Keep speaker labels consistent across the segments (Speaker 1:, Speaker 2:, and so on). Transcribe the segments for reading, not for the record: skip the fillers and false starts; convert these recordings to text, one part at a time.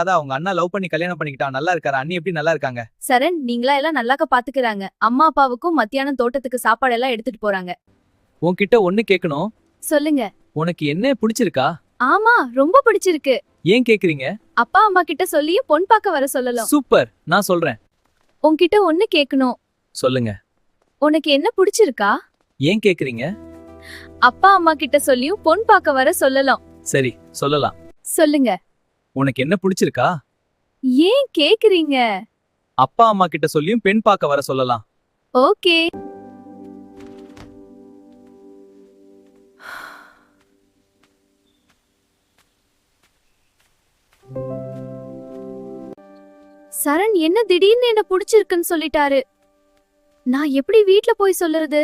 Speaker 1: அதான் அவங்க அண்ணா லவ் பண்ணி கல்யாணம் பண்ணிக்கிட்டான். நல்லா இருக்காரு. அண்ணி எப்படி நல்லா இருக்காங்க?
Speaker 2: சரண், நீங்களா எல்லாம் நல்லாக்க பாத்துக்கிறாங்க. அம்மா அப்பாவுக்கும் மத்தியானம் தோட்டத்துக்கு சாப்பாடு எல்லாம் எடுத்துட்டு போறாங்க.
Speaker 1: உன்கிட்ட ஒண்ணு கேட்கணும்.
Speaker 2: சொல்லுங்க.
Speaker 1: உனக்கு என்ன பிடிச்சிருக்கா?
Speaker 2: ஆமா, ரொம்ப பிடிச்சிருக்கு.
Speaker 1: ஏன் கேக்குறீங்க?
Speaker 2: அப்பா அம்மா கிட்ட சொல்லியும் பொன் பார்க்க வர சொல்லலாம்.
Speaker 1: சூப்பர், நான் சொல்றேன்.
Speaker 2: உன்கிட்ட ஒண்ணு கேட்கணும்.
Speaker 1: சொல்லுங்க.
Speaker 2: உனக்கு என்ன பிடிச்சிருக்கா?
Speaker 1: ஏன் கேக்குறீங்க?
Speaker 2: அப்பா அம்மா கிட்ட சொல்லியும் பொன் பார்க்க வர சொல்லலாம்.
Speaker 1: சரி, சொல்லலாம்.
Speaker 2: சொல்லுங்க.
Speaker 1: உனக்கு என்ன பிடிச்சிருக்கா?
Speaker 2: ஏன் கேக்குறீங்க?
Speaker 1: அப்பா அம்மா கிட்ட சொல்லியும் பெண் பார்க்க வர சொல்லலாம்.
Speaker 2: ஓகே. சரண் என்ன திடீர்னு என்ன பிடிச்சிருக்குன்னு சொல்லிட்டாரு. நான் எப்படி வீட்ல போய் சொல்லுறது?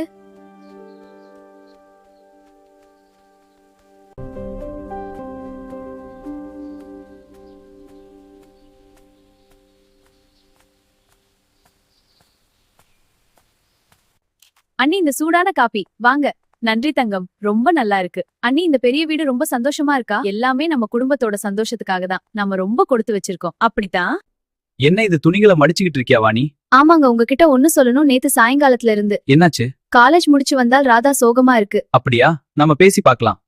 Speaker 2: அண்ணி, இந்த சூடான காபி வாங்க. நன்றி தங்கம், ரொம்ப நல்லா இருக்கு. அண்ணி, இந்த பெரிய வீடு ரொம்ப சந்தோஷமா இருக்கா? எல்லாமே நம்ம குடும்பத்தோட சந்தோஷத்துக்காக தான். நம்ம ரொம்ப கொடுத்து வச்சிருக்கோம். அப்படித்தான்.
Speaker 1: என்ன இது, துணிகளை மடிச்சுக்கிட்டு இருக்கியா வாணி?
Speaker 2: ஆமாங்க, உங்ககிட்ட ஒண்ணு சொல்லணும். நேத்து சாயங்காலத்துல இருந்து
Speaker 1: என்னாச்சு?
Speaker 2: காலேஜ் முடிச்சு வந்தால் ராதா சோகமா இருக்கு.
Speaker 1: அப்படியா? நம்ம பேசி பார்க்கலாம்.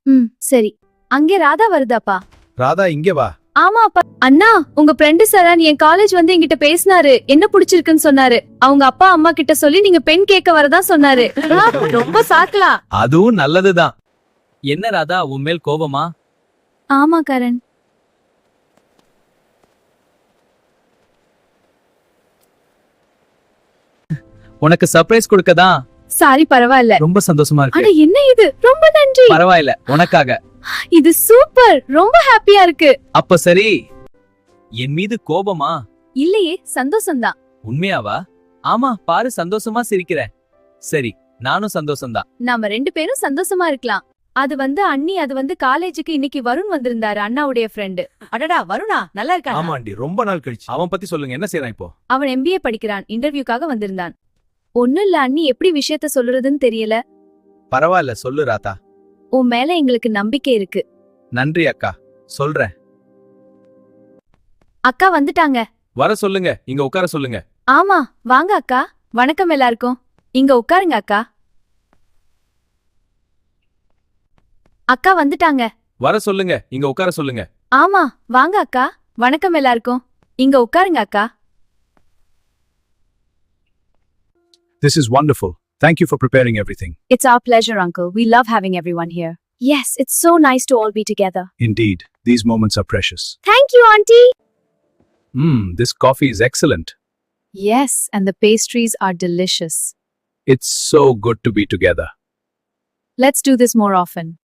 Speaker 2: சரி. அங்கே ராதா வருதாப்பா?
Speaker 1: ராதா இங்க வா.
Speaker 2: ஆமா அப்பா. அண்ணா, உங்க ஃப்ரெண்டு சரண் என் காலேஜ் வந்து என்கிட்ட பேசினாரு. என்ன பிடிச்சிருக்குன்னு சொன்னாரு. அவங்க அப்பா அம்மா கிட்ட சொல்லி நீங்க பெண் கேட்க வரதா சொன்னாரு. ரொம்ப சாக்கலா.
Speaker 1: அதுவும் நல்லதுதான். என்ன ராதா, உன் மேல் கோபமா?
Speaker 2: ஆமா கரண்.
Speaker 1: உனக்கு சர்ப்ரைஸ் கொடுக்கதான்.
Speaker 2: சாரி, பரவாயில்ல.
Speaker 1: ரொம்ப சந்தோஷமா
Speaker 2: அட
Speaker 1: இருக்கு.
Speaker 2: என்ன இது, ரொம்ப நன்றி.
Speaker 1: பரவாயில்ல, உனக்காக.
Speaker 2: இது சூப்பர், ரொம்ப ஹாப்பியா இருக்கு.
Speaker 1: அப்ப சரி, என் மீது கோபமா?
Speaker 2: இல்லையே, சந்தோஷம்தான்.
Speaker 1: உண்மையாவா? ஆமா, பாரு சந்தோஷமா சிரிக்கிற. சரி, நானும் சந்தோஷம்தான்.
Speaker 2: நாம ரெண்டு பேரும் சந்தோஷமா இருக்கலாம். அது வந்து அண்ணி, அது வந்து காலேஜுக்கு இன்னைக்கு வருண் வந்திருந்தாரு, அண்ணாவுடைய ஃப்ரெண்டு.
Speaker 3: அடடா, வருணா நல்லா இருக்கானா?
Speaker 4: ஆமாண்டி, ரொம்ப நாள் கழிச்சு. அவன் பத்தி சொல்லுங்க, என்ன செய்றான் இப்போ?
Speaker 2: அவன் MBA படிக்கிறான். இன்டர்வியூக்காக வந்திருந்தான். ஒண்ணும் இல்ல அண்ணி, எப்படி விஷயத்த சொல்றதுன்னு தெரியல.
Speaker 1: பரவாயில்ல, சொல்லு ராதா.
Speaker 2: உன் மேல எங்களுக்கு நம்பிக்கை இருக்கு.
Speaker 1: நன்றி அக்கா, சொல்றேன்.
Speaker 2: அக்கா வந்துட்டாங்க.
Speaker 4: வர சொல்லுங்க, இங்க உட்கார சொல்லுங்க.
Speaker 2: ஆமா, வாங்க அக்கா. வணக்கம் எல்லாருக்கும். இங்க உட்காருங்க அக்கா. அக்கா வந்துட்டாங்க.
Speaker 4: வர சொல்லுங்க, இங்க உட்கார சொல்லுங்க.
Speaker 2: ஆமா, வாங்க அக்கா. வணக்கம் எல்லாருக்கும். இங்க உட்காருங்க அக்கா.
Speaker 4: This is wonderful. Thank you for preparing everything.
Speaker 2: It's our pleasure, uncle. We love having everyone here. Yes, it's so nice to all be together.
Speaker 4: Indeed, these moments are precious.
Speaker 2: Thank you, auntie.
Speaker 4: This coffee is excellent.
Speaker 2: Yes, and the pastries are delicious.
Speaker 4: It's so good to be together.
Speaker 2: Let's do this more often.